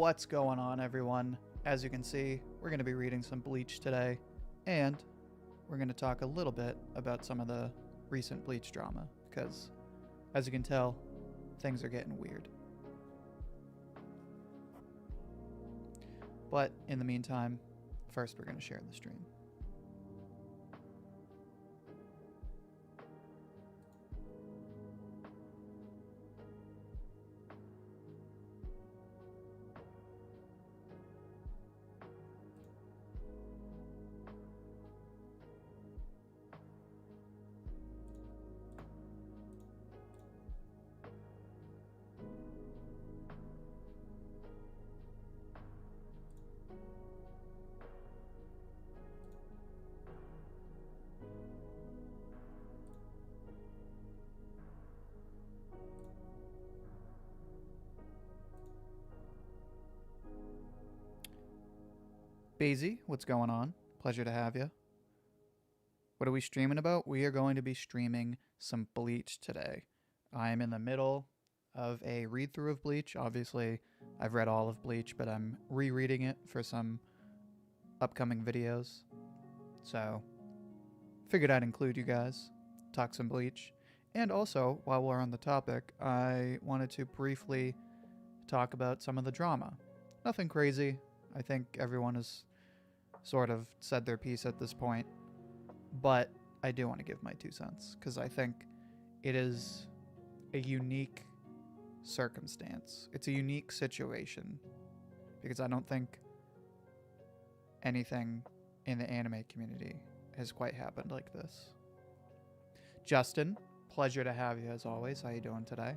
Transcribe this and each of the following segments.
What's going on, everyone? As you can see, we're going to be reading some Bleach today, and we're going to talk a little bit about some of the recent Bleach drama, because, as you can tell, things are getting weird. But in the meantime, first we're going to share the stream. Basie, what's going on? Pleasure to have you. What are we streaming about? We are going to be streaming some Bleach today. I am in the middle of a read-through of Bleach. Obviously, I've read all of Bleach, but I'm rereading it for some upcoming videos. So, figured I'd include you guys, talk some Bleach. And also, while we're on the topic, I wanted to briefly talk about some of the drama. Nothing crazy. I think everyone has sort of said their piece at this point, but I do want to give my 2 cents because I think it is a unique circumstance. It's a unique situation because I don't think anything in the anime community has quite happened like this. Justin, pleasure to have you as always. How you doing today?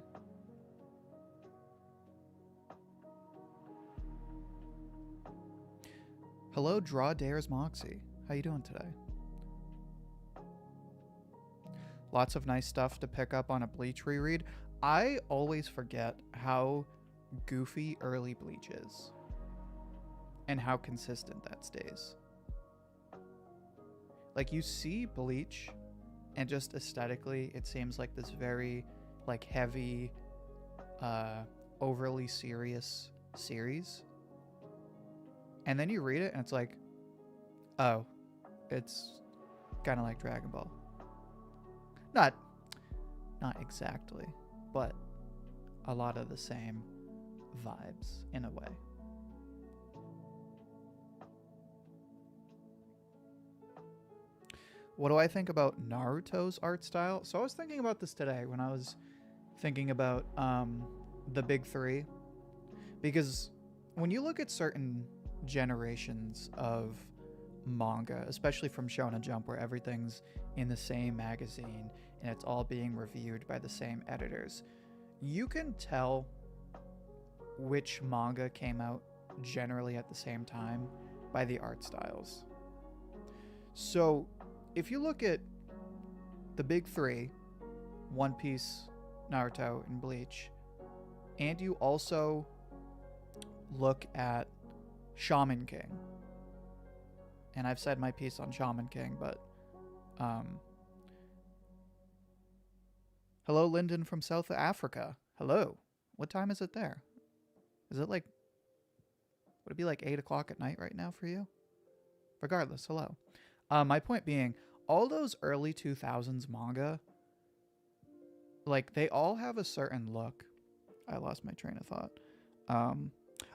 Hello, Draw Dares Moxie. How you doing today? Lots of nice stuff to pick up on a Bleach reread. I always forget how goofy early Bleach is and how consistent that stays. Like, you see Bleach and just aesthetically it seems like this very like heavy, overly serious series. And then you read it and it's like, oh, it's kind of like Dragon Ball. Not exactly, but a lot of the same vibes in a way. What do I think about Naruto's art style? So I was thinking about this today when I was thinking about the big three. Because when you look at certain generations of manga, especially from Shonen Jump, where everything's in the same magazine and it's all being reviewed by the same editors, you can tell which manga came out generally at the same time by the art styles. So if you look at the big three, One Piece, Naruto, and Bleach, and you also look at Shaman King, and I've said my piece on Shaman King, but hello, Lyndon from South Africa. Hello. What time is it there? Is it like, would it be like 8 o'clock at night right now for you? Regardless, hello. My point being, all those early 2000s manga, like, they all have a certain look. I lost my train of thought.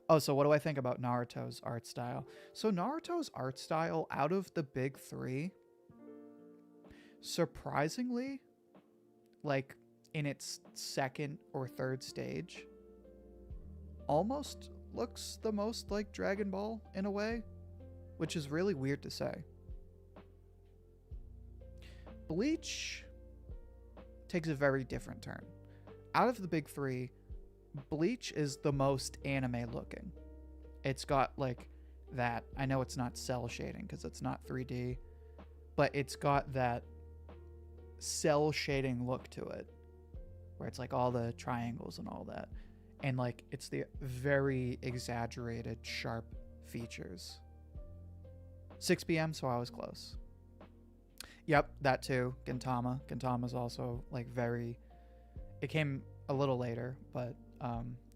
Oh, so what do I think about Naruto's art style? So Naruto's art style, out of the big three, surprisingly, like in its second or third stage, almost looks the most like Dragon Ball in a way, which is really weird to say. Bleach takes a very different turn. Out of the big three, Bleach is the most anime looking. It's got like that, I know it's not cell shading because it's not 3D, but it's got that cell shading look to it where it's like all the triangles and all that, and like it's the very exaggerated sharp features. 6 p.m. so I was close. Yep, that too. Gintama's also like very, it came a little later, but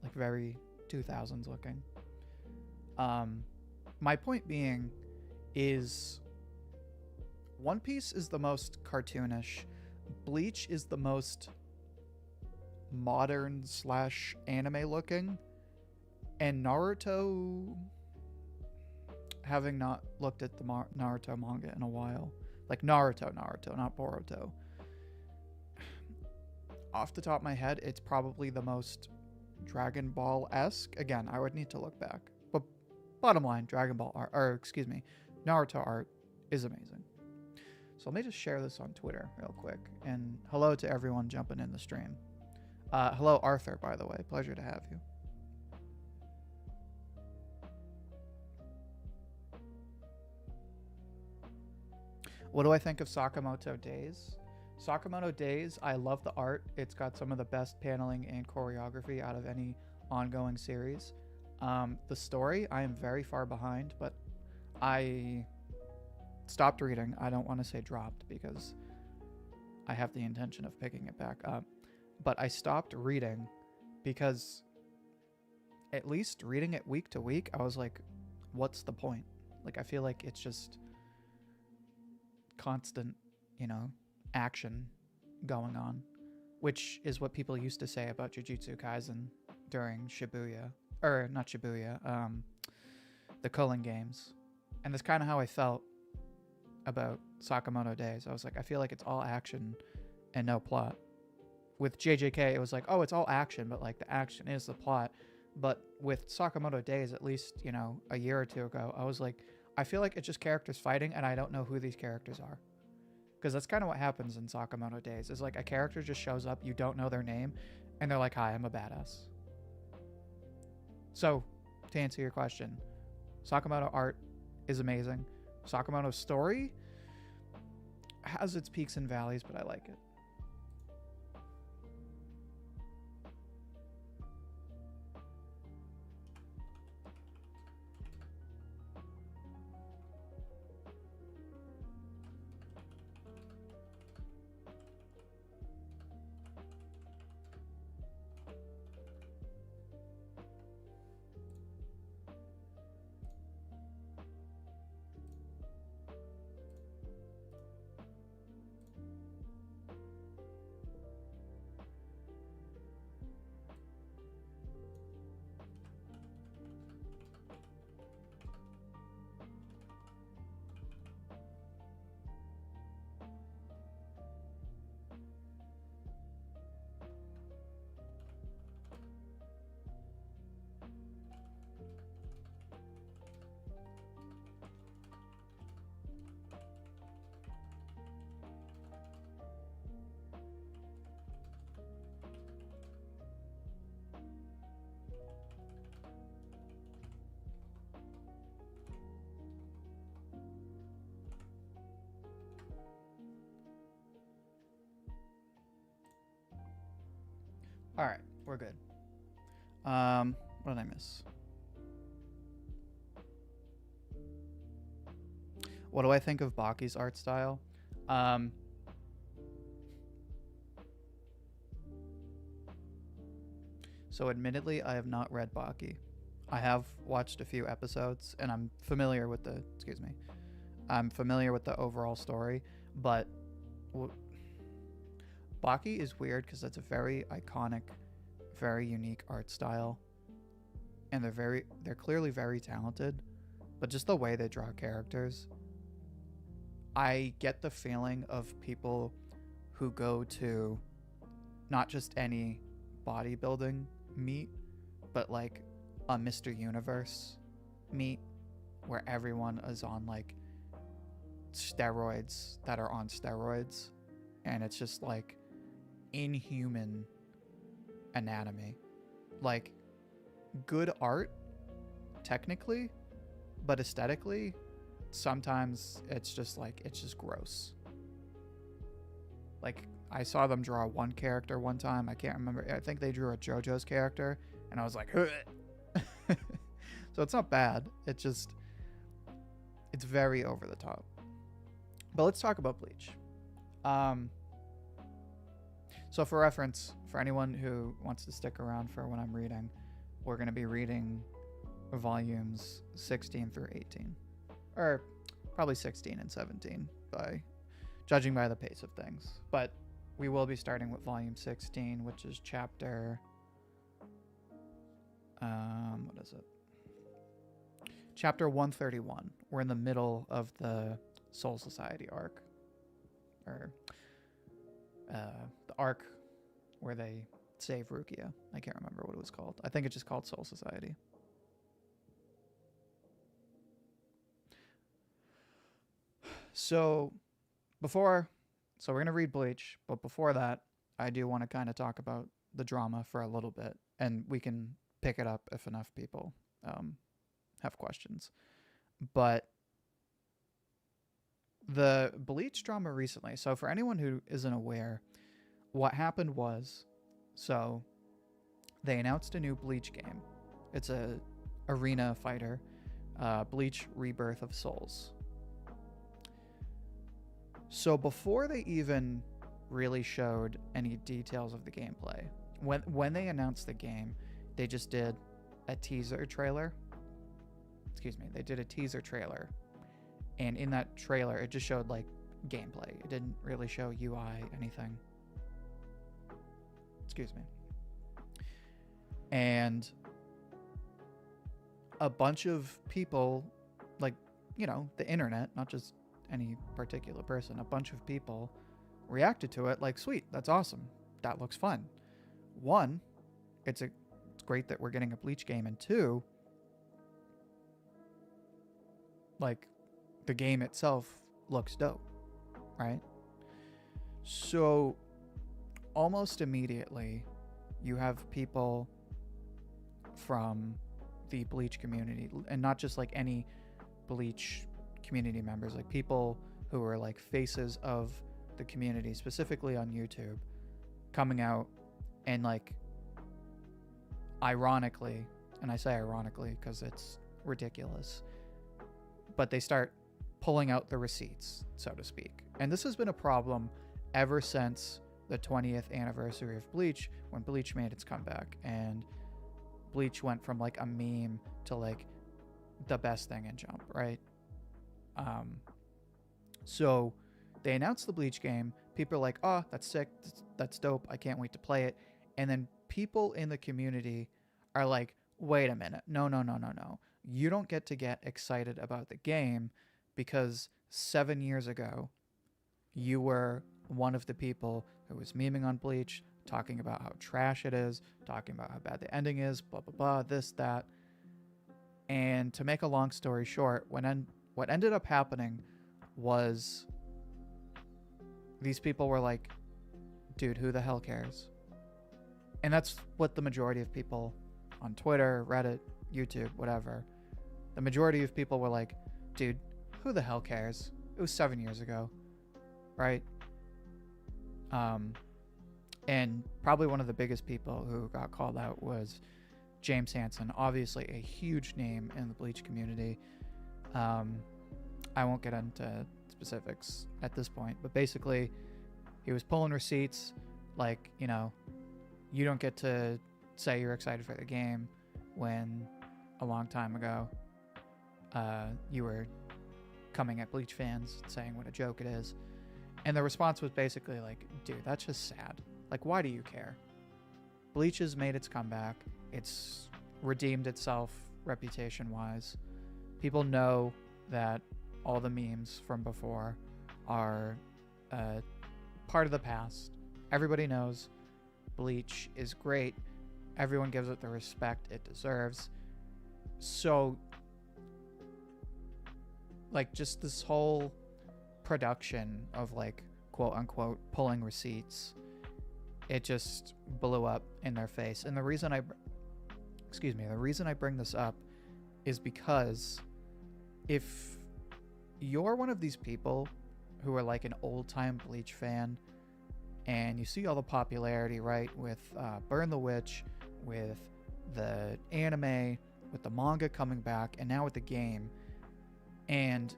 like very 2000s looking. Um, my point being is One Piece is the most cartoonish. Bleach is the most modern slash anime looking. And Naruto, having not looked at the Naruto manga in a while, like Naruto, not Boruto. Off the top of my head, it's probably the most Dragon Ball-esque. Again, I would need to look back. But bottom line, Dragon Ball art, or excuse me, Naruto art is amazing. So let me just share this on Twitter real quick. And hello to everyone jumping in the stream. Hello, Arthur, by the way. Pleasure to have you. What do I think of Sakamoto Days? Sakamoto Days, I love the art. It's got some of the best paneling and choreography out of any ongoing series. The story, I am very far behind, but I stopped reading. I don't want to say dropped because I have the intention of picking it back up. But I stopped reading because at least reading it week to week, I was like, what's the point? Like, I feel like it's just constant, action going on, which is what people used to say about Jujutsu Kaisen during Shibuya, or not Shibuya, the Culling games. And that's kind of how I felt about Sakamoto Days. I was like, I feel like it's all action and no plot. With JJK, it was like, oh, it's all action, but like the action is the plot. But with Sakamoto Days, at least, a year or two ago, I was like, I feel like it's just characters fighting and I don't know who these characters are. Because that's kind of what happens in Sakamoto Days. Is like a character just shows up, you don't know their name, and they're like, hi, I'm a badass. So, to answer your question, Sakamoto art is amazing. Sakamoto's story has its peaks and valleys, but I like it. All right, we're good. What did I miss? What do I think of Baki's art style? So admittedly, I have not read Baki. I have watched a few episodes, and I'm familiar with the. Excuse me. I'm familiar with the overall story, but Baki is weird because it's a very iconic, very unique art style, and they're clearly very talented, but just the way they draw characters, I get the feeling of people who go to not just any bodybuilding meet, but like a Mr. Universe meet where everyone is on like steroids that are on steroids, and it's just like inhuman anatomy. Like good art technically, but aesthetically sometimes it's just gross. Like I saw them draw one character one time, I can't remember, I think they drew a JoJo's character, and I was like so it's not bad, it's very over the top. But let's talk about Bleach. So for reference, for anyone who wants to stick around for when I'm reading, we're going to be reading volumes 16 through 18. Or probably 16 and 17, judging by the pace of things. But we will be starting with volume 16, which is chapter... what is it? Chapter 131. We're in the middle of the Soul Society arc. Or the arc where they save Rukia. I can't remember what it was called. I think it's just called Soul Society. So we're going to read Bleach, but before that, I do want to kind of talk about the drama for a little bit, and we can pick it up if enough people have questions. But the Bleach drama recently, so for anyone who isn't aware, what happened was, so they announced a new Bleach game. It's a arena fighter, Bleach Rebirth of Souls. So before they even really showed any details of the gameplay, when they announced the game, they just did a teaser trailer. They did a teaser trailer. And in that trailer, it just showed like gameplay. It didn't really show UI, anything. And a bunch of people, like, the internet, not just any particular person, a bunch of people reacted to it like, sweet, that's awesome. That looks fun. One, it's great that we're getting a Bleach game, and two, like, the game itself looks dope, right? So almost immediately you have people from the Bleach community, and not just like any Bleach community members, like people who are like faces of the community, specifically on YouTube, coming out and like ironically, and I say ironically because it's ridiculous, but they start pulling out the receipts, so to speak. And this has been a problem ever since the 20th anniversary of Bleach, when Bleach made its comeback, and Bleach went from like a meme to like the best thing in Jump, right? So they announced the Bleach game. People are like, oh, that's sick, that's dope, I can't wait to play it. And then people in the community are like, wait a minute, no. You don't get to get excited about the game because 7 years ago, you were one of the people who was memeing on Bleach, talking about how trash it is, talking about how bad the ending is, blah, blah, blah, this, that. And to make a long story short, what ended up happening was these people were like, dude, who the hell cares? And that's what the majority of people on Twitter, Reddit, YouTube, whatever, the majority of people were like, dude, who the hell cares? It was 7 years ago, right? And probably one of the biggest people who got called out was James Hansen, obviously a huge name in the Bleach community. I won't get into specifics at this point, but basically he was pulling receipts like, you don't get to say you're excited for the game when a long time ago you were coming at Bleach fans saying what a joke it is. And the response was basically like, dude, that's just sad. Like, why do you care? Bleach has made its comeback. It's redeemed itself reputation-wise. People know that all the memes from before are part of the past. Everybody knows Bleach is great. Everyone gives it the respect it deserves. So, like, just this whole production of, like, quote-unquote pulling receipts, it just blew up in their face. And the reason I bring this up is because if you're one of these people who are like an old-time Bleach fan and you see all the popularity, right, with Burn the Witch, with the anime, with the manga coming back, and now with the game, and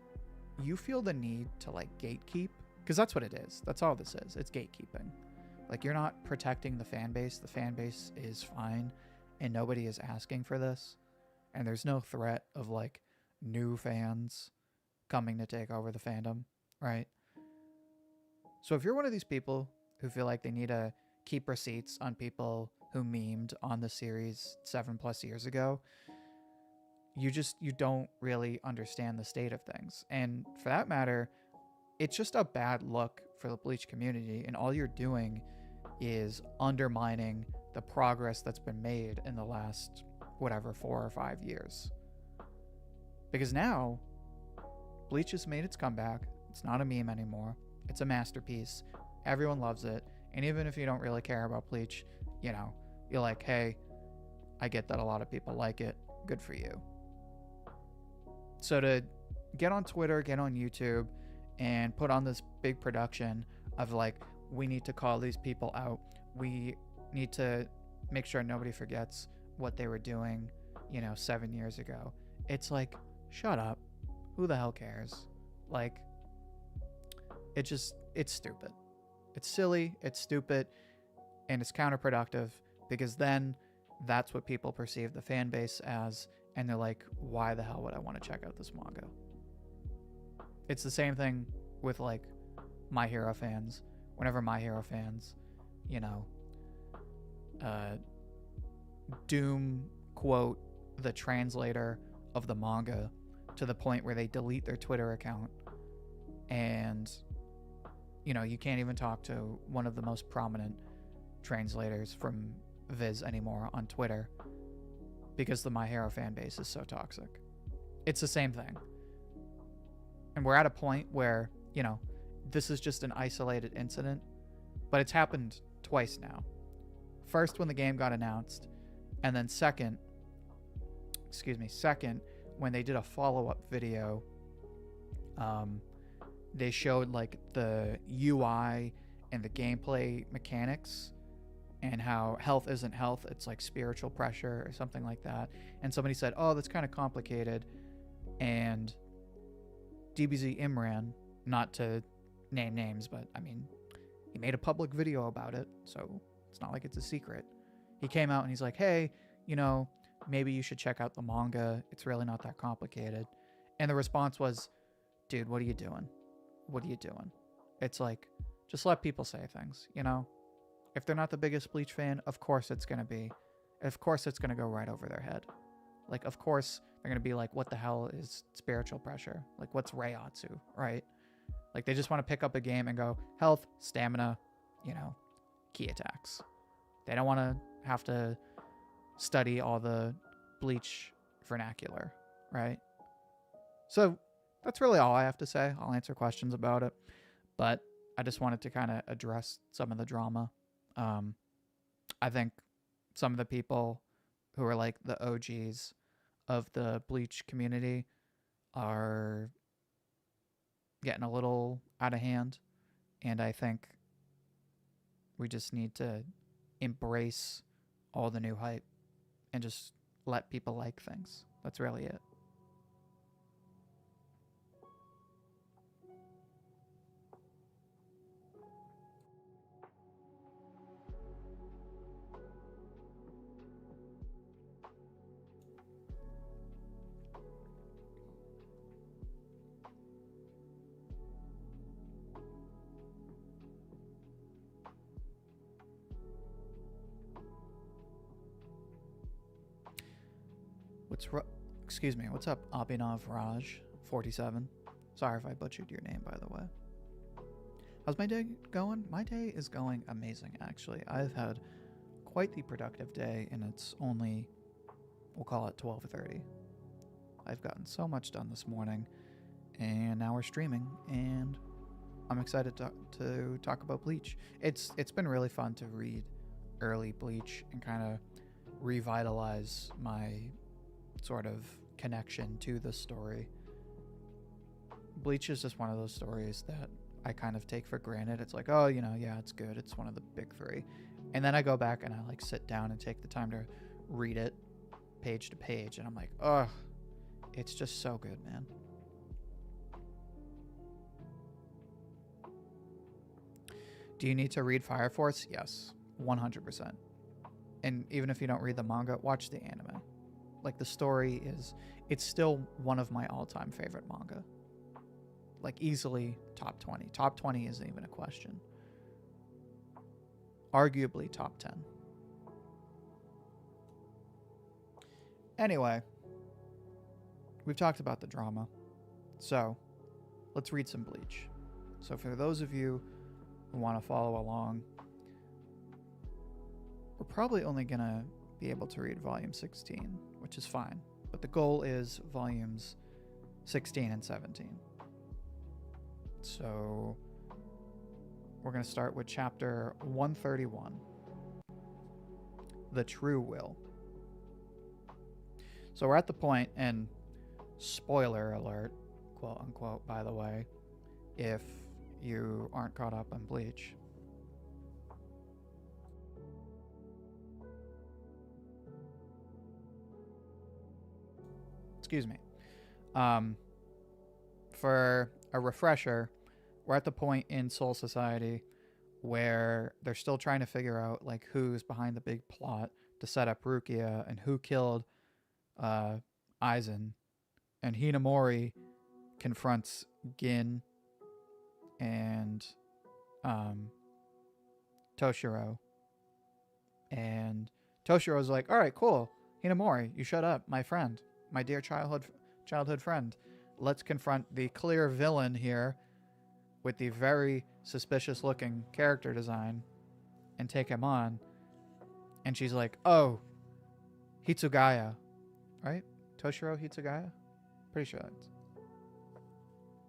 you feel the need to like gatekeep, because that's what it is. That's all this is. It's gatekeeping. Like, you're not protecting the fan base. The fan base is fine, and nobody is asking for this. and there's no threat of like new fans coming to take over the fandom, right? So if you're one of these people who feel like they need to keep receipts on people who memed on the series 7+ years ago, you don't really understand the state of things. And for that matter, it's just a bad look for the Bleach community, and all you're doing is undermining the progress that's been made in the last whatever 4 or 5 years. Because now Bleach has made its comeback. It's not a meme anymore. It's a masterpiece. Everyone loves it. And even if you don't really care about Bleach, you know, you're like, hey, I get that a lot of people like it. Good for you. So to get on Twitter, get on YouTube, and put on this big production of like, we need to call these people out. We need to make sure nobody forgets what they were doing, 7 years ago. It's like, shut up. Who the hell cares? Like, it's stupid. It's silly, it's stupid, and it's counterproductive, because then that's what people perceive the fan base as, and they're like, why the hell would I want to check out this manga? It's the same thing with like My Hero fans. Whenever My Hero fans, doom quote the translator of the manga to the point where they delete their Twitter account, and you can't even talk to one of the most prominent translators from Viz anymore on Twitter because the My Hero fan base is so toxic. It's the same thing. And we're at a point where, this is just an isolated incident, but it's happened twice now. First, when the game got announced, and then second, when they did a follow-up video, they showed like the UI and the gameplay mechanics and how health isn't health, it's like spiritual pressure or something like that. And somebody said, oh, that's kind of complicated. And DBZ Imran, not to name names, but I mean, he made a public video about it, so it's not like it's a secret. He came out and he's like, hey, maybe you should check out the manga. It's really not that complicated. And the response was, dude, what are you doing? What are you doing? It's like, just let people say things, If they're not the biggest Bleach fan, of course it's going to go right over their head. Like, of course they're going to be like, what the hell is spiritual pressure? Like, what's Reiatsu, right? Like, they just want to pick up a game and go, health, stamina, key attacks. They don't want to have to study all the Bleach vernacular, right? So that's really all I have to say. I'll answer questions about it, but I just wanted to kind of address some of the drama. I think some of the people who are like the OGs of the Bleach community are getting a little out of hand, and I think we just need to embrace all the new hype and just let people like things. That's really it. What's up, Abhinav Raj 47? Sorry if I butchered your name, by the way. How's my day going? My day is going amazing, actually. I've had quite the productive day, and it's only, we'll call it 12:30. I've gotten so much done this morning, and now we're streaming, and I'm excited to talk about Bleach. It's been really fun to read early Bleach and kind of revitalize my sort of connection to the story. Bleach is just one of those stories that I kind of take for granted. It's like, oh, yeah, it's good. It's one of the big three. And then I go back and I like sit down and take the time to read it page to page. And I'm like, oh, it's just so good, man. Do you need to read Fire Force? Yes, 100%. And even if you don't read the manga, watch the anime. Like, the story is, it's still one of my all-time favorite manga. Like, easily top 20. Top 20 isn't even a question. Arguably top 10. Anyway, we've talked about the drama. So, let's read some Bleach. So for those of you who want to follow along, we're probably only going to be able to read volume 16, which is fine. But the goal is volumes 16 and 17. So we're going to start with chapter 131, The True Will. So we're at the point, and spoiler alert, quote unquote, by the way, if you aren't caught up on Bleach. Excuse me. For a refresher, we're at the point in Soul Society where they're still trying to figure out like who's behind the big plot to set up Rukia and who killed Aizen. And Hinamori confronts Gin and Toshiro. And Toshiro's like, all right, cool. Hinamori, you shut up, my friend. My dear childhood friend. Let's confront the clear villain here with the very suspicious looking character design and take him on. And she's like, oh, Hitsugaya. Right? Toshiro Hitsugaya? Pretty sure that's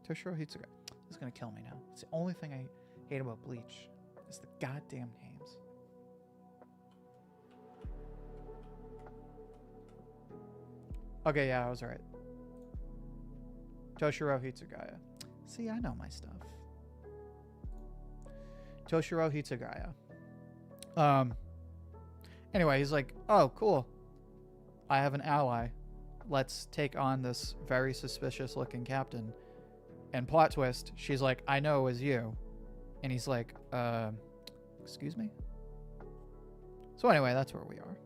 Toshiro Hitsugaya. This is going to kill me now. It's the only thing I hate about Bleach is the goddamn names. Okay, yeah, I was right. Toshiro Hitsugaya. See, I know my stuff. Toshiro Hitsugaya. Anyway, he's like, oh, cool. I have an ally. Let's take on this very suspicious looking captain. And plot twist, she's like, I know it was you. And he's like, excuse me? So anyway, that's where we are.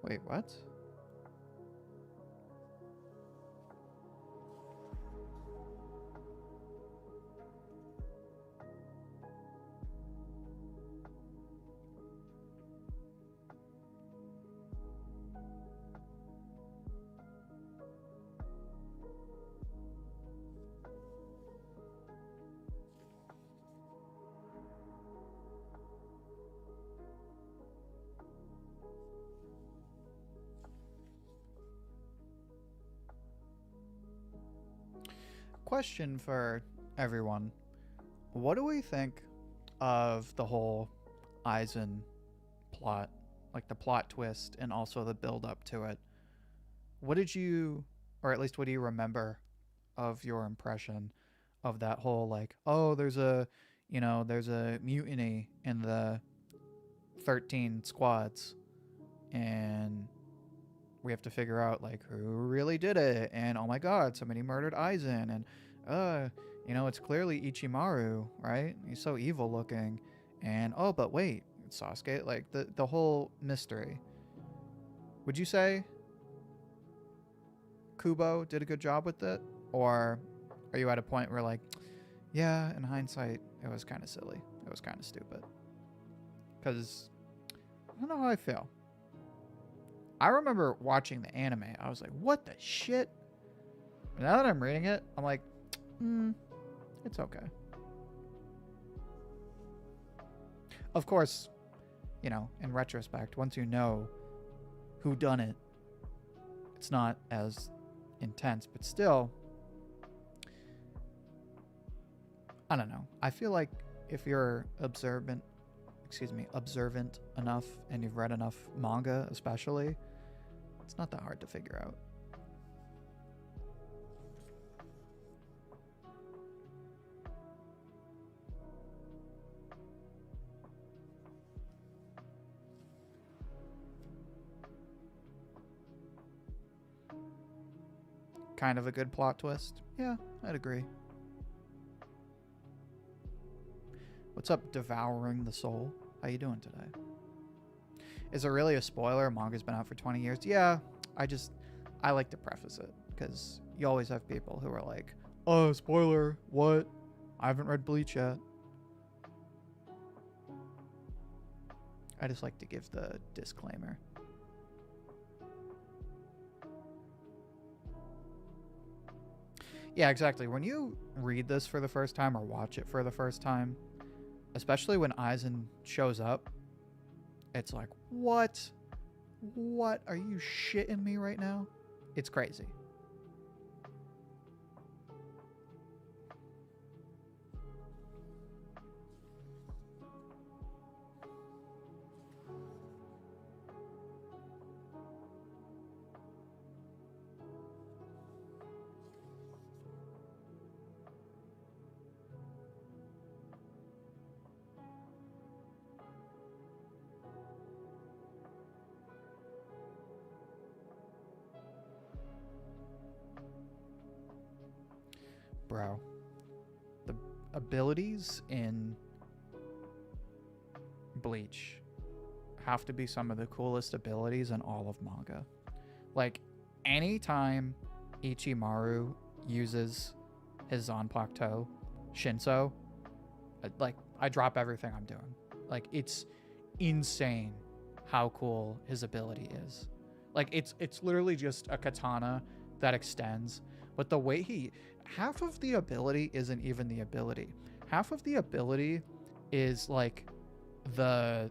Wait, what? Question for everyone. What do we think of the whole Aizen plot? Like the plot twist and also the build up to it. What did you, or at least what do you remember of your impression of that whole like, oh, there's a mutiny in the 13 squads and we have to figure out like who really did it, and oh my god, somebody murdered Aizen, and it's clearly Ichimaru, right? He's so evil looking, and oh, but wait, it's Sasuke. Like the whole mystery. Would you say Kubo did a good job with it, or are you at a point where like, yeah, in hindsight, it was kind of silly, it was kind of stupid? Because I don't know how I feel. I remember watching the anime. I was like, what the shit? But now that I'm reading it, I'm like, it's okay. Of course, in retrospect, once you know who done it, it's not as intense, but still, I don't know. I feel like if you're observant enough and you've read enough manga, especially, it's not that hard to figure out. Kind of a good plot twist. Yeah, I'd agree. What's up, Devouring the Soul? How you doing today? Is it really a spoiler? Manga's been out for 20 years. Yeah, I like to preface it because you always have people who are like, "Oh, spoiler! What? I haven't read Bleach yet." I just like to give the disclaimer. Yeah, exactly. When you read this for the first time or watch it for the first time, especially when Aizen shows up, it's like, what? What? Are you shitting me right now? It's crazy. Bro, the abilities in Bleach have to be some of the coolest abilities in all of manga. Like, anytime Ichimaru uses his Zanpakuto, Shinso, I drop everything I'm doing. Like, it's insane how cool his ability is. Like, it's literally just a katana that extends, but the way half of the ability isn't even the ability. Half of the ability is like the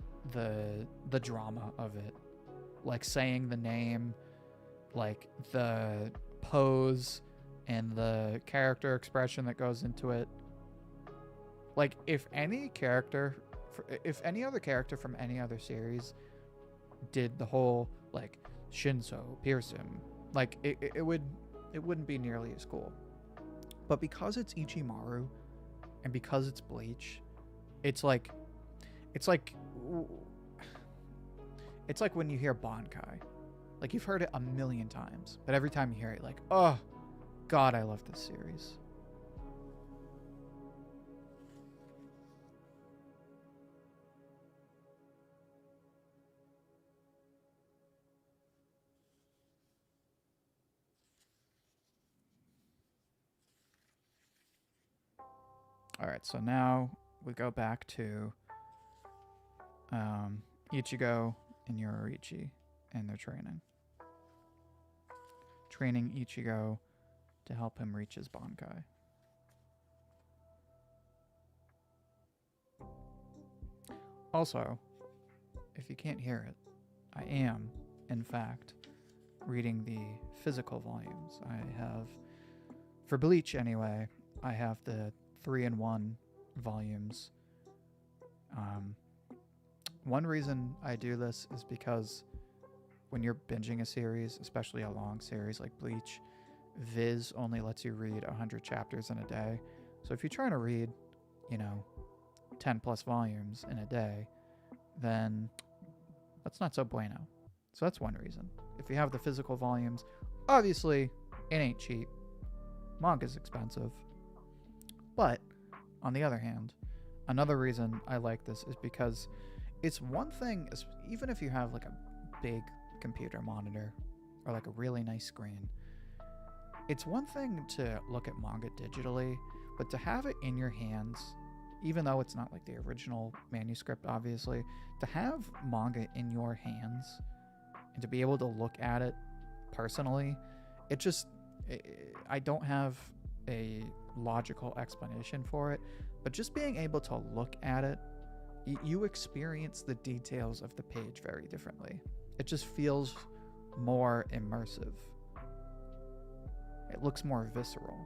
drama of it, like saying the name, like the pose and the character expression that goes into it. Like, if any other character from any other series did the whole like Shinso pierce him, like it wouldn't be nearly as cool. But because it's Ichimaru and because it's Bleach, it's like when you hear Bankai. Like, you've heard it a million times, but every time you hear it, like, oh god, I love this series. All right, so now we go back to Ichigo and Yoruichi and their training. Training Ichigo to help him reach his Bankai. Also, if you can't hear it, I am, in fact, reading the physical volumes. I have, for Bleach anyway, I have the 3-in-1 volumes. One reason I do this is because when you're binging a series, especially a long series like Bleach, Viz only lets you read 100 chapters in a day. So if you're trying to read, 10 plus volumes in a day, then that's not so bueno. So that's one reason. If you have the physical volumes, obviously it ain't cheap. Manga's expensive. But on the other hand, another reason I like this is because it's one thing, even if you have like a big computer monitor or like a really nice screen, it's one thing to look at manga digitally, but to have it in your hands, even though it's not like the original manuscript, obviously, to have manga in your hands and to be able to look at it personally, I don't have a logical explanation for it, but just being able to look at it, you experience the details of the page very differently. It just feels more immersive. It looks more visceral.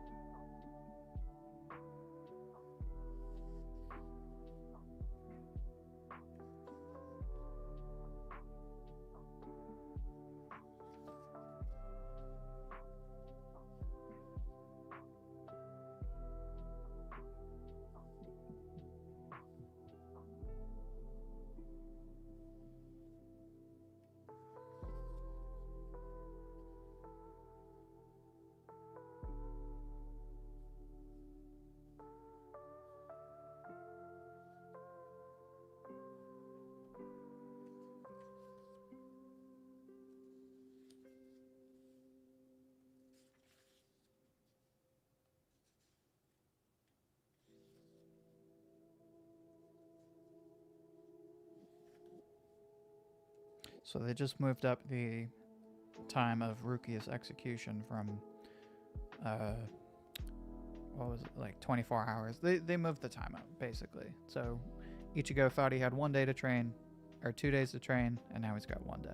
So they just moved up the time of Rukia's execution from, uh, what was it, like 24 hours. They moved the time up, basically. So Ichigo thought he had 1 day to train, or 2 days to train, and now he's got 1 day.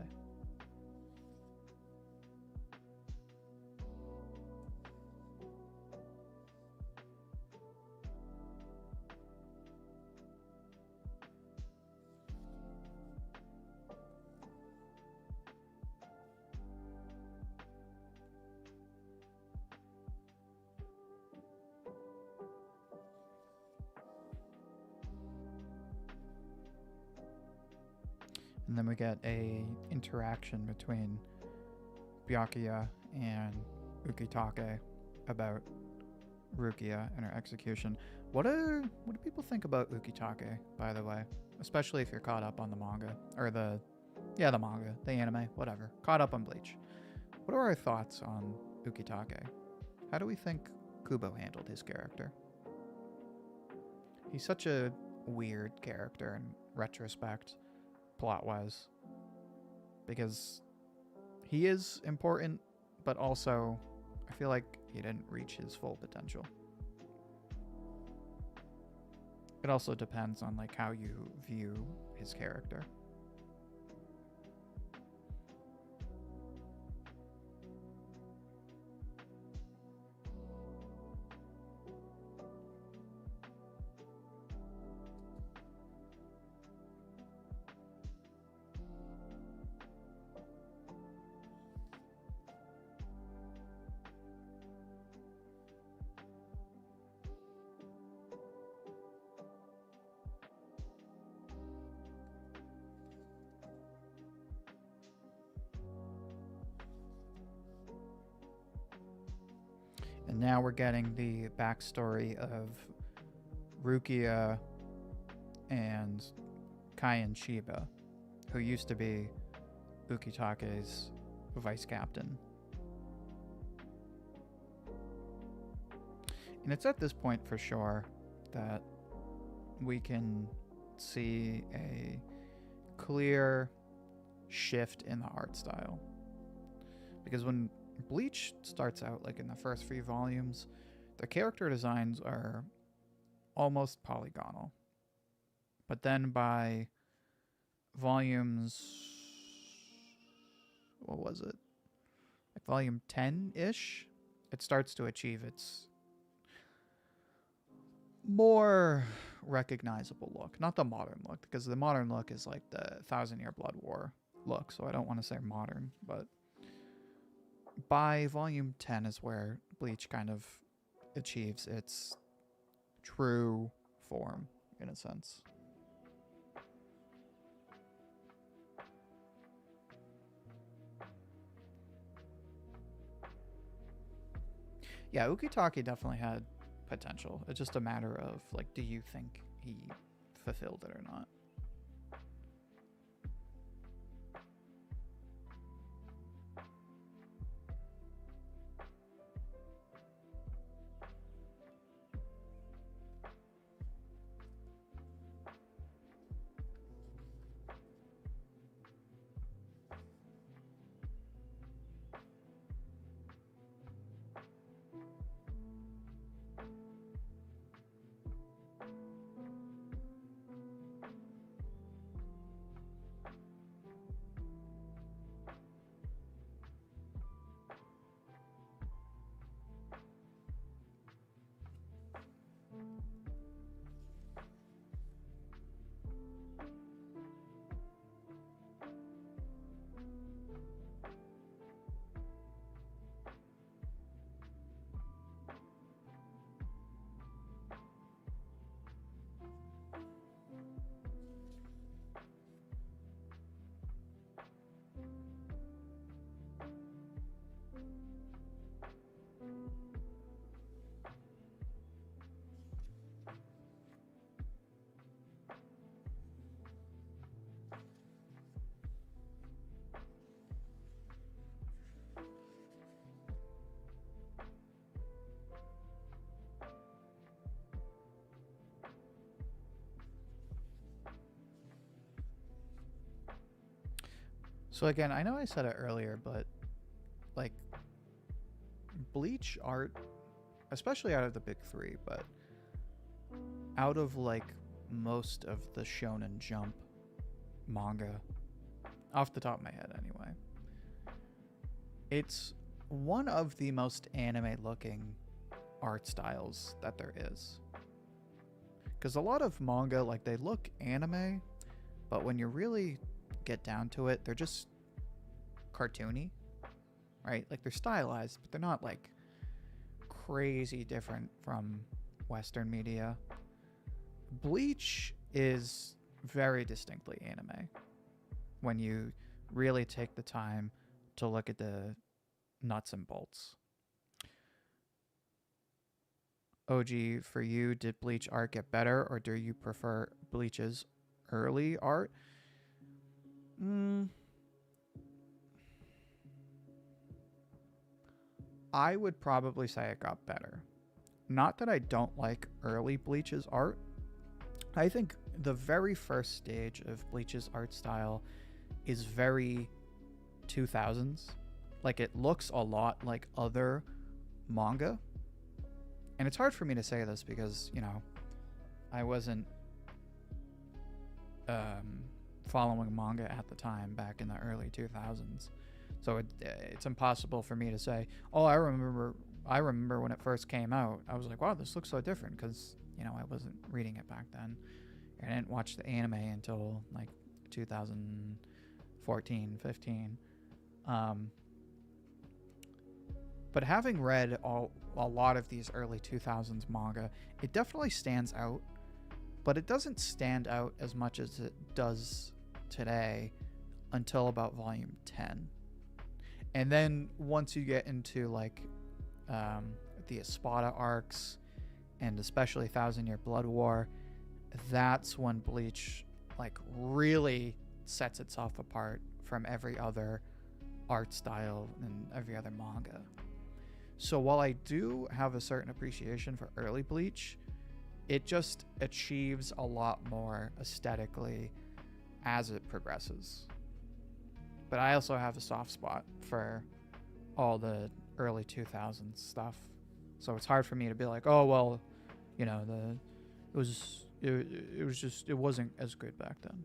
And then we get a interaction between Byakuya and Ukitake about Rukia and her execution. What do people think about Ukitake, by the way? Especially if you're caught up on the manga. Or the manga, the anime, whatever. Caught up on Bleach. What are our thoughts on Ukitake? How do we think Kubo handled his character? He's such a weird character in retrospect, plot-wise. Because he is important, but also I feel like he didn't reach his full potential. It also depends on like how you view his character. And now we're getting the backstory of Rukia and Kaien Shiba, who used to be Ukitake's vice captain. And it's at this point for sure that we can see a clear shift in the art style. Because when Bleach starts out, like in the first 3 volumes, the character designs are almost polygonal. But then by volumes, what was it? Like volume 10-ish, it starts to achieve its more recognizable look. Not the modern look, because the modern look is like the 1,000-Year Blood War look, so I don't want to say modern, but by volume 10 is where Bleach kind of achieves its true form, in a sense. Yeah, Ukitake definitely had potential. It's just a matter of, like, do you think he fulfilled it or not? So again, I know I said it earlier, but like Bleach art, especially out of the big three, but out of like most of the Shonen Jump manga, off the top of my head anyway, it's one of the most anime looking art styles that there is. Because a lot of manga, like, they look anime, but when you really get down to it, they're just cartoony, right? Like, they're stylized, but they're not like crazy different from Western media. Bleach is very distinctly anime when you really take the time to look at the nuts and bolts. OG, for you, did Bleach art get better, or do you prefer Bleach's early art? I would probably say it got better. Not that I don't like early Bleach's art. I think the very first stage of Bleach's art style is very 2000s. Like, it looks a lot like other manga. And it's hard for me to say this because, you know, I wasn't following manga at the time back in the early 2000s. So it's impossible for me to say, oh, I remember when it first came out. I was like, wow, this looks so different because, you know, I wasn't reading it back then. I didn't watch the anime until like 2014, 15. But having read a lot of these early 2000s manga, it definitely stands out, but it doesn't stand out as much as it does today until about volume 10. And then once you get into like the Espada arcs, and especially Thousand Year Blood War, that's when Bleach like really sets itself apart from every other art style and every other manga. So while I do have a certain appreciation for early Bleach, it just achieves a lot more aesthetically as it progresses. But I also have a soft spot for all the early 2000s stuff. So it's hard for me to be like, oh, well, you know, it wasn't as good back then.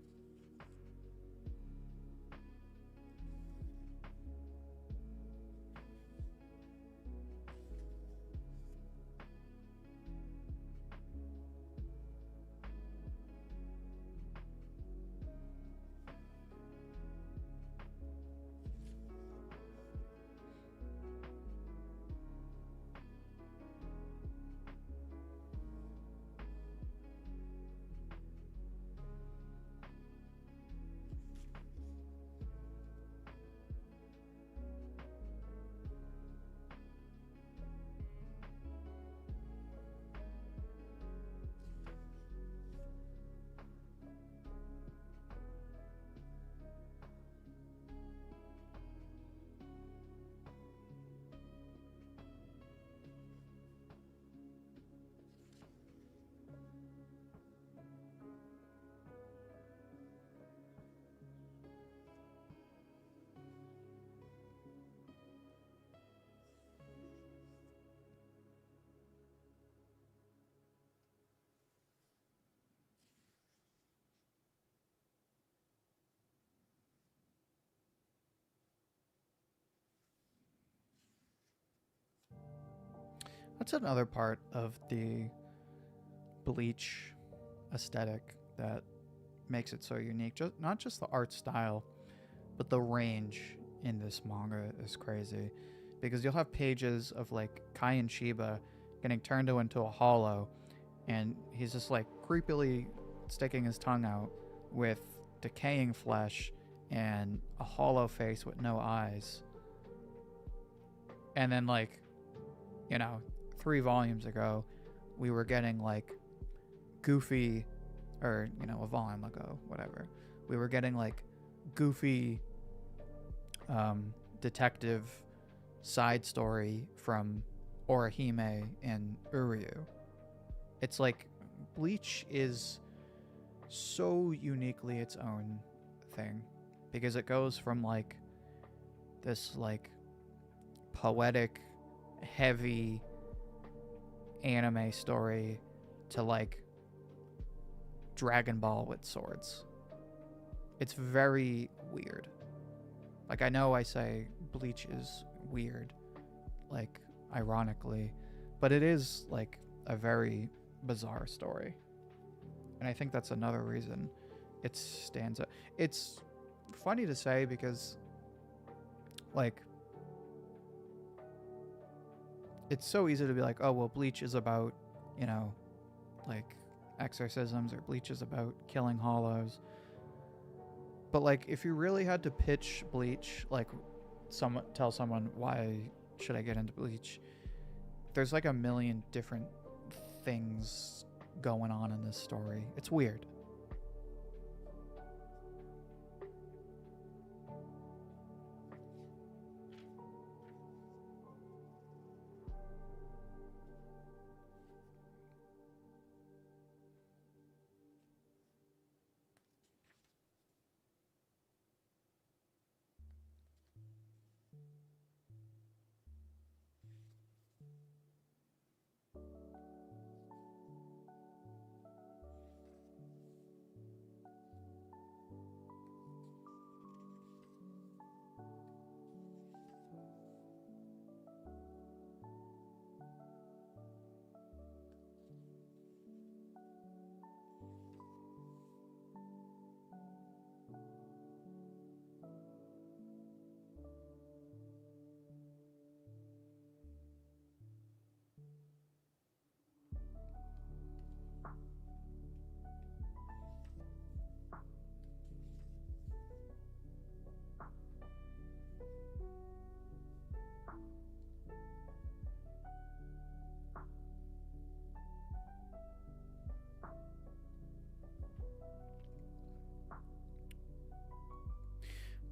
That's another part of the Bleach aesthetic that makes it so unique. Not just the art style, but the range in this manga is crazy. Because you'll have pages of like Kai and Shiba getting turned into a hollow, and he's just like creepily sticking his tongue out with decaying flesh and a hollow face with no eyes. And then, like, you know, 3 volumes ago, we were getting like goofy, or, you know, a volume ago, whatever. We were getting like goofy detective side story from Orihime and Uryu. It's like Bleach is so uniquely its own thing because it goes from like this like poetic, heavy anime story to like Dragon Ball with swords. It's very weird. Like, I know I say Bleach is weird, like, ironically, but it is like a very bizarre story. And I think that's another reason it stands out. It's funny to say because, like, it's so easy to be like, oh, well, Bleach is about, you know, like exorcisms, or Bleach is about killing hollows. But like, if you really had to pitch Bleach, like, tell someone, why should I get into Bleach? There's like a million different things going on in this story. It's weird.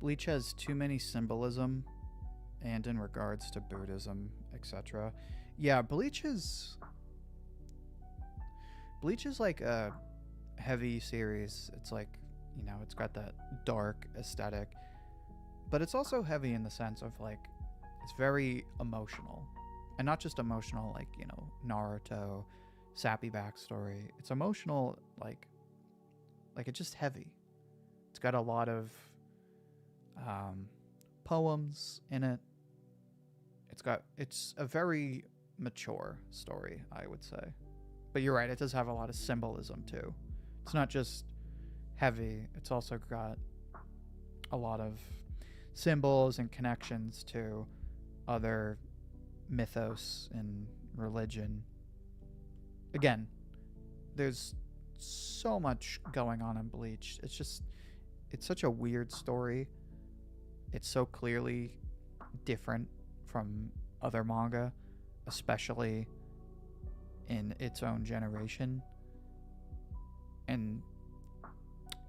Bleach has too many symbolism, and in regards to Buddhism, etc. Yeah, Bleach is like a heavy series. It's like, you know, it's got that dark aesthetic, but it's also heavy in the sense of like, it's very emotional, and not just emotional like, you know, Naruto, sappy backstory. It's emotional like it's just heavy. It's got a lot of poems in it. It's a very mature story, I would say. But you're right, it does have a lot of symbolism too. It's not just heavy, it's also got a lot of symbols and connections to other mythos and religion. Again, there's so much going on in Bleach. It's such a weird story. It's so clearly different from other manga, especially in its own generation. And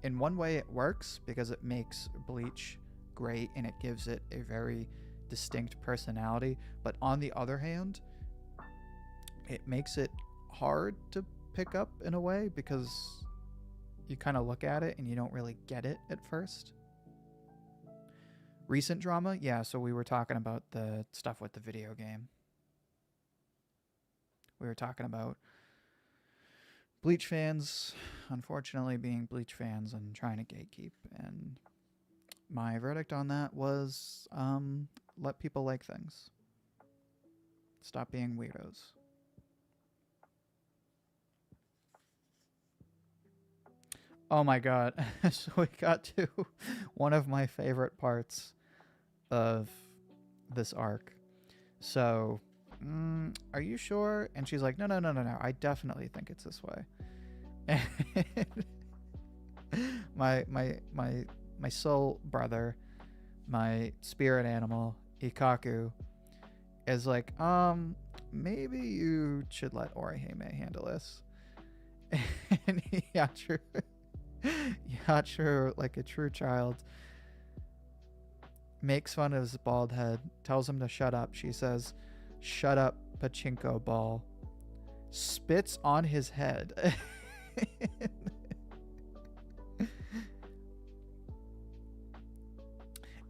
in one way it works because it makes Bleach great and it gives it a very distinct personality, but on the other hand, it makes it hard to pick up in a way because you kind of look at it and you don't really get it at first. Recent drama? Yeah, so we were talking about the stuff with the video game. We were talking about Bleach fans, unfortunately, being Bleach fans and trying to gatekeep. And my verdict on that was let people like things. Stop being weirdos. Oh my god. So we got to one of my favorite parts of this arc. So, are you sure? And she's like, no. I definitely think it's this way. And my soul brother, my spirit animal, Ikaku, is like, maybe you should let Orihime handle this. And Yachiru, like a true child, makes fun of his bald head, tells him to shut up. She says, shut up, pachinko ball. Spits on his head.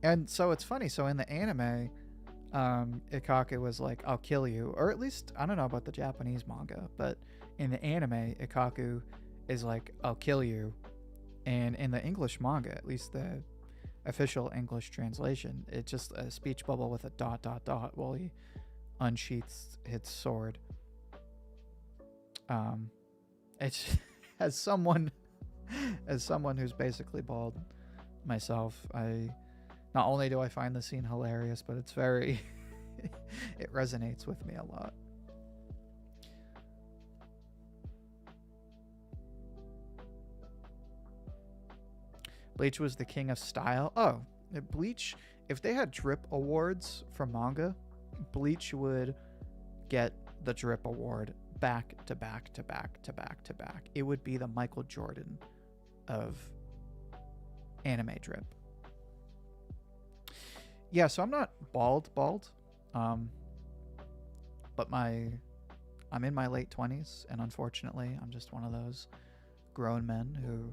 And so it's funny. So in the anime, Ikaku was like, "I'll kill you," or at least I don't know about the Japanese manga, but in the anime, Ikaku is like, "I'll kill you," and in the English manga, at least the official English translation, it's just a speech bubble with a dot dot dot while he unsheaths his sword. It's as someone who's basically bald myself, I not only do I find the scene hilarious, but it's very it resonates with me a lot. Bleach was the king of style. Oh, Bleach, if they had drip awards for manga, Bleach would get the drip award back to back to back to back to back. It would be the Michael Jordan of anime drip. Yeah, so I'm not bald, but I'm in my late 20s, and unfortunately, I'm just one of those grown men who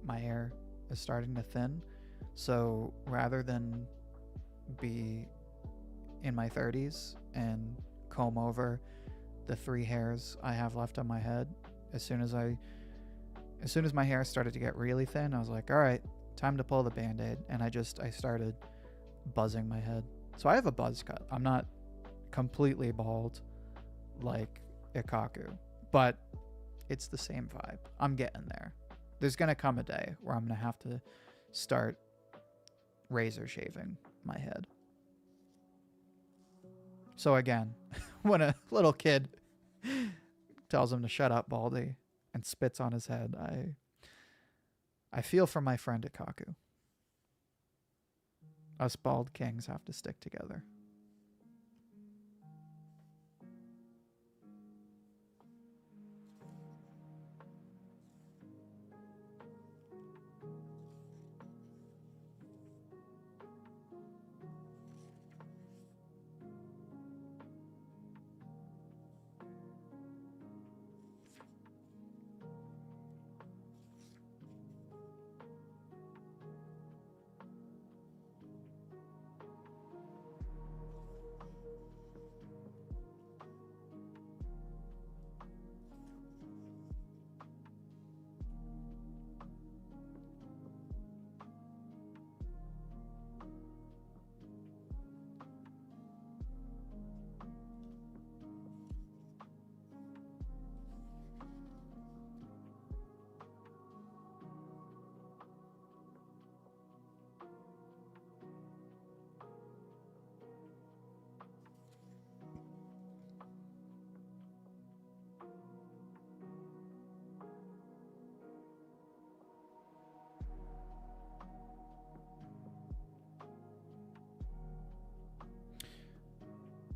my hair is starting to thin. So rather than be in my 30s and comb over the 3 hairs I have left on my head, as soon as my hair started to get really thin, I was like, all right, time to pull the band-aid. And I started buzzing my head. So I have a buzz cut. I'm not completely bald like Ikaku, but it's the same vibe. I'm getting there. There's going to come a day where I'm going to have to start razor shaving my head. So again, when a little kid tells him to shut up, Baldy, and spits on his head, I feel for my friend Ikaku. Us bald kings have to stick together.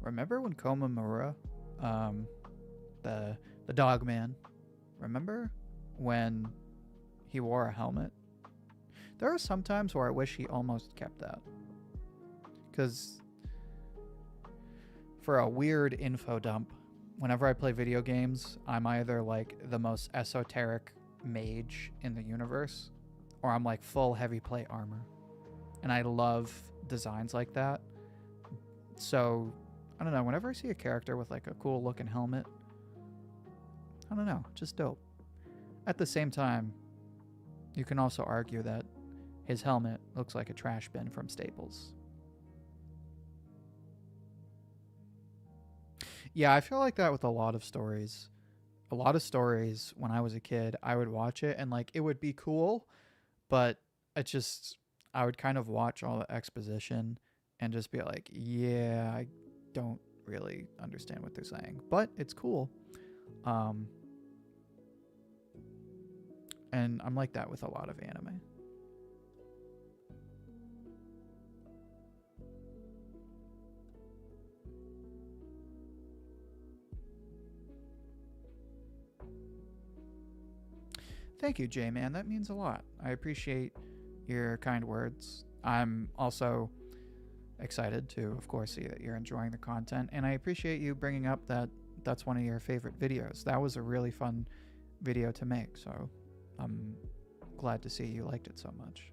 Remember when Komamura, the dog man, remember when he wore a helmet? There are some times where I wish he almost kept that. Because for a weird info dump, whenever I play video games, I'm either like the most esoteric mage in the universe, or I'm like full heavy plate armor. And I love designs like that. So, I don't know, whenever I see a character with like a cool looking helmet, I don't know, just dope. At the same time, you can also argue that his helmet looks like a trash bin from Staples. Yeah, I feel like that with a lot of stories. A lot of stories, when I was a kid, I would watch it and like it would be cool, but I would kind of watch all the exposition and just be like, yeah, I don't really understand what they're saying, but it's cool. And I'm like that with a lot of anime. Thank you, J-Man. That means a lot. I appreciate your kind words. I'm also excited to, of course, see that you're enjoying the content, and I appreciate you bringing up that that's one of your favorite videos. That was a really fun video to make, so I'm glad to see you liked it so much.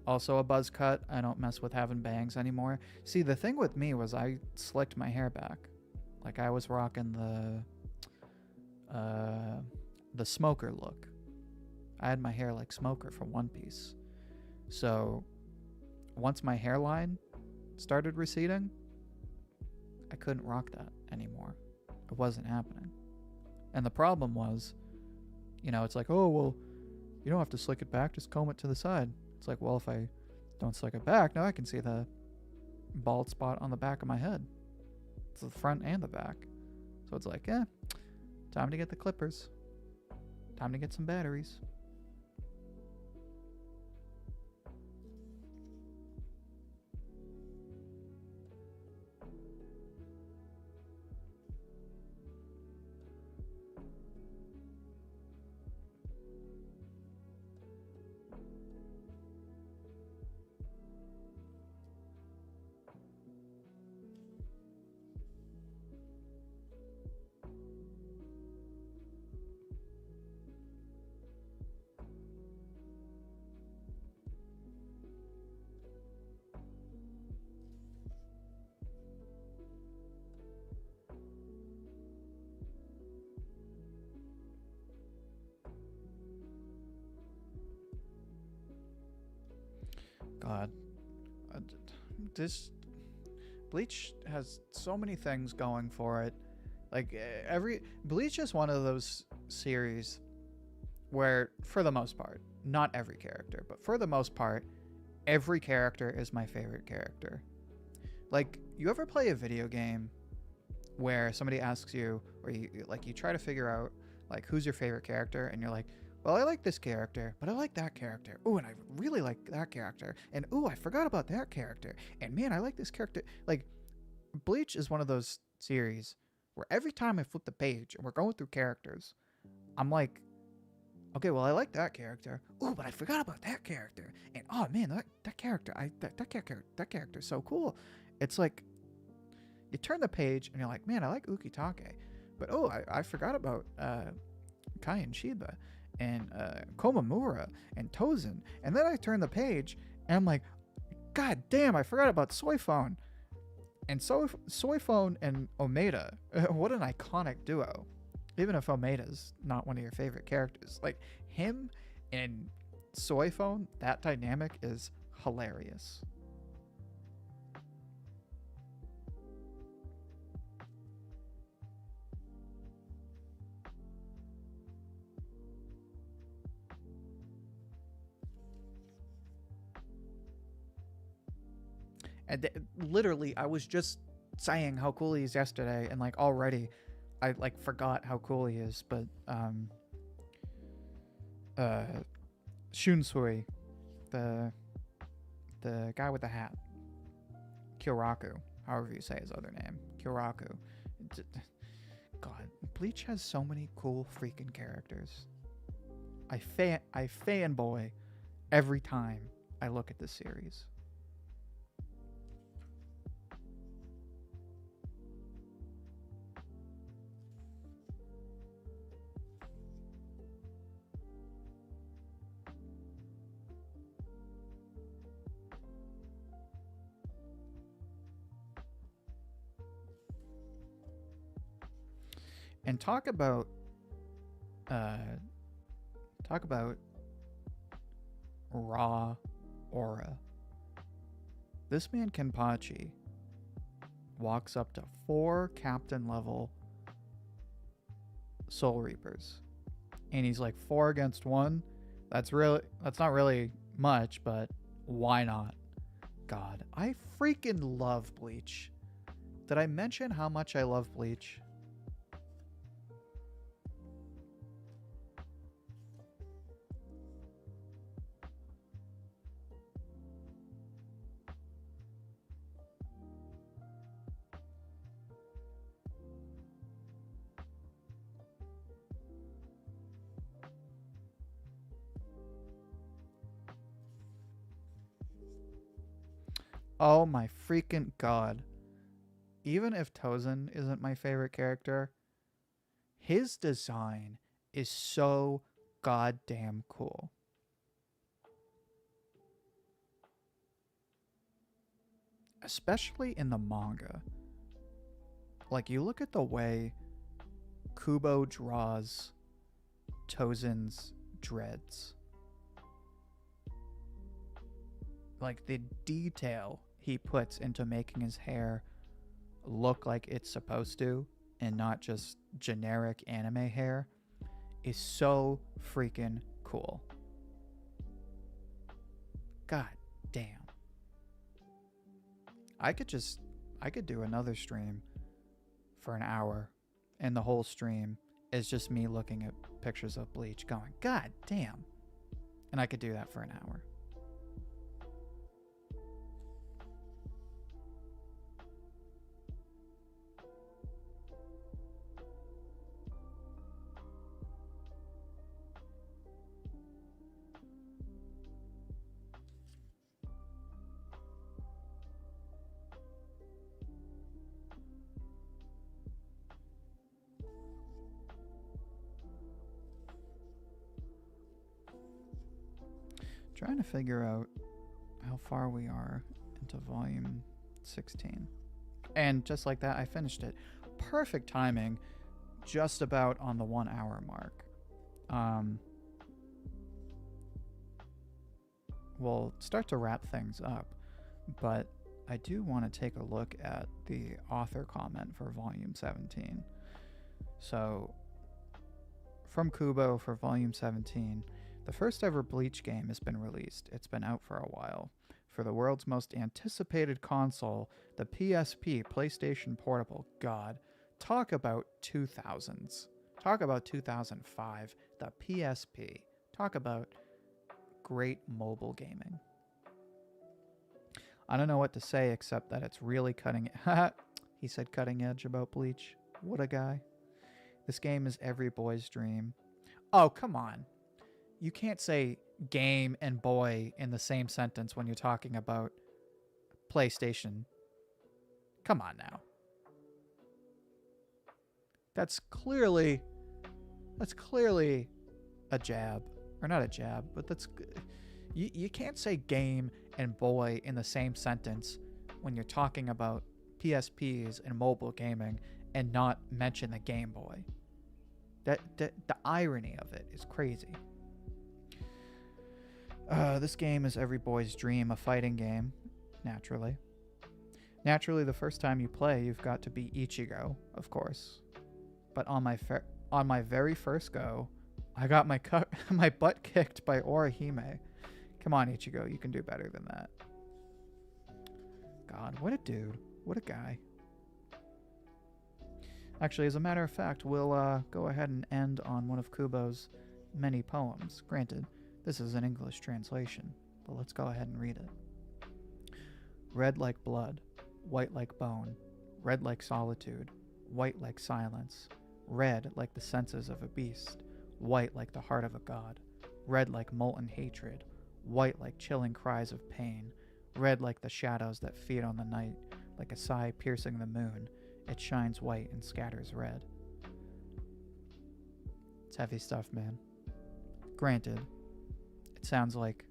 Also a buzz cut. I don't mess with having bangs anymore. See, the thing with me was I slicked my hair back. Like I was rocking the smoker look. I had my hair like Smoker from One Piece. So once my hairline started receding, I couldn't rock that anymore. It wasn't happening. And the problem was, it's like, oh, well, you don't have to slick it back, just comb it to the side. It's like, well, if I don't slick it back, now I can see the bald spot on the back of my head. It's the front and the back. So it's like, time to get the clippers. Time to get some batteries. God, this Bleach has so many things going for it. Like every Bleach is one of those series where, for the most part, not every character, but for the most part, every character is my favorite character. Like, you ever play a video game where somebody asks you, or you try to figure out like who's your favorite character, and you're like, well, I like this character, but I like that character. Ooh, and I really like that character. And ooh, I forgot about that character. And man, I like this character. Like, Bleach is one of those series where every time I flip the page and we're going through characters, I'm like, okay, well, I like that character. Ooh, but I forgot about that character. And oh man, that character, that character is so cool. It's like you turn the page and you're like, man, I like Ukitake, but oh, I forgot about Kai and Shiba and Komamura and Tozen. And then I turn the page and I'm like, God damn, I forgot about Soifone. And Soifone and Omeda, what an iconic duo. Even if Omeda's not one of your favorite characters, like him and Soifone, that dynamic is hilarious. And literally, I was just saying how cool he is yesterday, and like already, I like forgot how cool he is. But uh, Shunsui, the guy with the hat, Kyoraku, however you say his other name, Kyoraku. God, Bleach has so many cool freaking characters. I fanboy every time I look at this series. And uh talk about raw aura. This man Kenpachi walks up to 4 captain level Soul Reapers. And he's like 4 against 1. That's not really much, but why not? God, I freaking love Bleach. Did I mention how much I love Bleach? Oh my freaking god. Even if Tozen isn't my favorite character, his design is so goddamn cool. especially in the manga. Like, you look at the way Kubo draws Tozen's dreads. Like, the detail he puts into making his hair look like it's supposed to and not just generic anime hair is so freaking cool. God damn. I could do another stream for an hour, and the whole stream is just me looking at pictures of Bleach going, God damn. And I could do that for an hour. Trying to figure out how far we are into volume 16. And just like that, I finished it. Perfect timing, just about on the 1 hour mark. We'll start to wrap things up, but I do want to take a look at the author comment for volume 17. So, from Kubo for volume 17, the first ever Bleach game has been released. It's been out for a while. For the world's most anticipated console, the PSP, PlayStation Portable. God, talk about 2000s. Talk about 2005, the PSP. Talk about great mobile gaming. I don't know what to say except that it's really cutting edge. He said cutting edge about Bleach. What a guy. This game is every boy's dream. Oh, come on. You can't say game and boy in the same sentence when you're talking about PlayStation. Come on now. That's clearly a jab. Or not a jab, but that's... You can't say game and boy in the same sentence when you're talking about PSPs and mobile gaming and not mention the Game Boy. The irony of it is crazy. This game is every boy's dream, a fighting game, naturally. Naturally, the first time you play, you've got to be Ichigo, of course. But on my very first go, I got my butt kicked by Orihime. Come on, Ichigo, you can do better than that. God, what a dude. What a guy. Actually, as a matter of fact, we'll go ahead and end on one of Kubo's many poems. Granted, this is an English translation, but let's go ahead and read it. Red like blood, white like bone, red like solitude, white like silence, red like the senses of a beast, white like the heart of a god, red like molten hatred, white like chilling cries of pain, red like the shadows that feed on the night, like a sigh piercing the moon, it shines white and scatters red. It's heavy stuff, man. Granted, it sounds like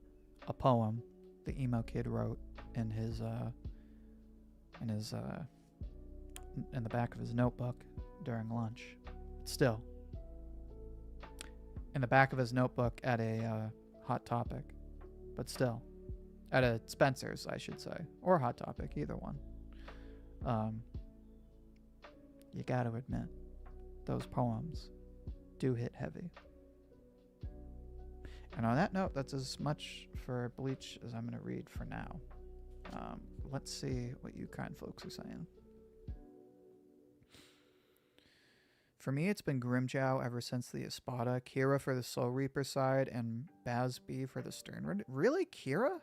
a poem the emo kid wrote in the back of his notebook during lunch. Still, in the back of his notebook at a Hot Topic, but still, at a Spencer's, I should say, or Hot Topic, either one. You got to admit, those poems do hit heavy. And on that note, that's as much for Bleach as I'm going to read for now. Let's see what you kind folks are saying. For me, it's been Grimjow ever since the Espada, Kira for the Soul Reaper side, and Baz B for the Stern. Really, Kira?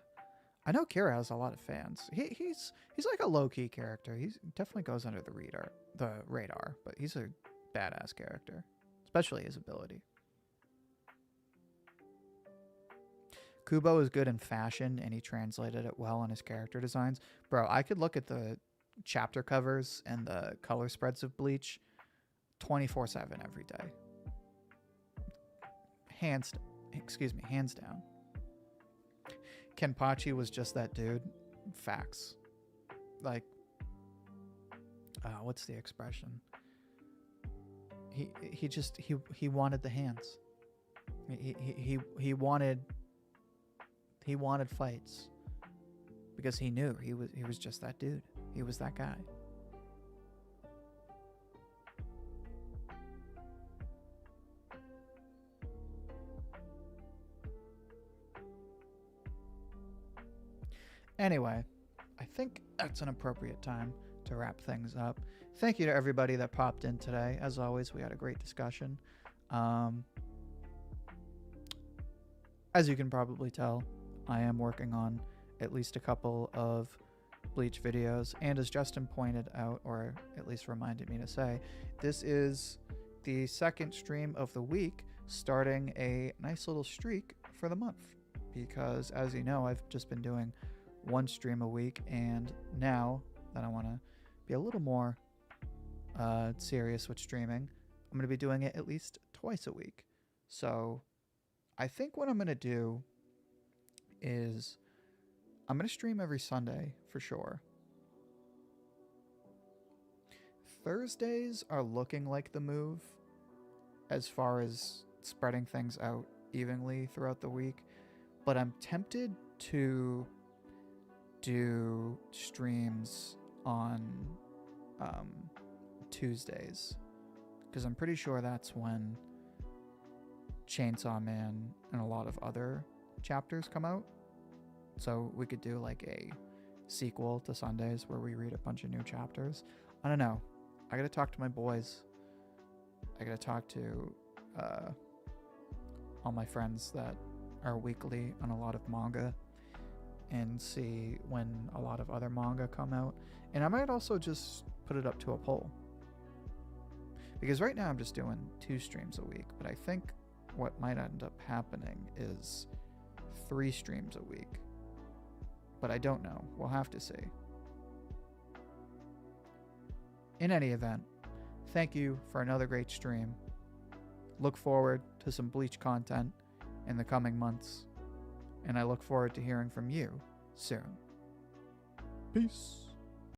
I know Kira has a lot of fans. He's like a low-key character. He definitely goes under the radar, but he's a badass character, especially his ability. Kubo is good in fashion, and he translated it well in his character designs. Bro, I could look at the chapter covers and the color spreads of Bleach 24/7 every day. Hands down. Kenpachi was just that dude. Facts. like, what's the expression? He wanted the hands. He wanted fights because he knew he was just that dude. He was that guy. Anyway, I think that's an appropriate time to wrap things up. Thank you to everybody that popped in today. As always, we had a great discussion. As you can probably tell, I am working on at least a couple of Bleach videos, and as Justin pointed out, or at least reminded me to say, this is the second stream of the week, starting a nice little streak for the month, because as you know, I've just been doing one stream a week, and now that I want to be a little more serious with streaming, I'm going to be doing it at least twice a week. So I think what I'm going to do is I'm going to stream every Sunday for sure. Thursdays are looking like the move as far as spreading things out evenly throughout the week, but I'm tempted to do streams on Tuesdays, because I'm pretty sure that's when Chainsaw Man and a lot of other chapters come out. So we could do like a sequel to Sundays where we read a bunch of new chapters. I don't know. I gotta talk to my boys. I gotta talk to all my friends that are weekly on a lot of manga and see when a lot of other manga come out. And I might also just put it up to a poll, because right now I'm just doing 2 streams a week, but I think what might end up happening is 3 streams a week. But I don't know. We'll have to see. In any event, thank you for another great stream. Look forward to some Bleach content in the coming months, and I look forward to hearing from you soon. Peace.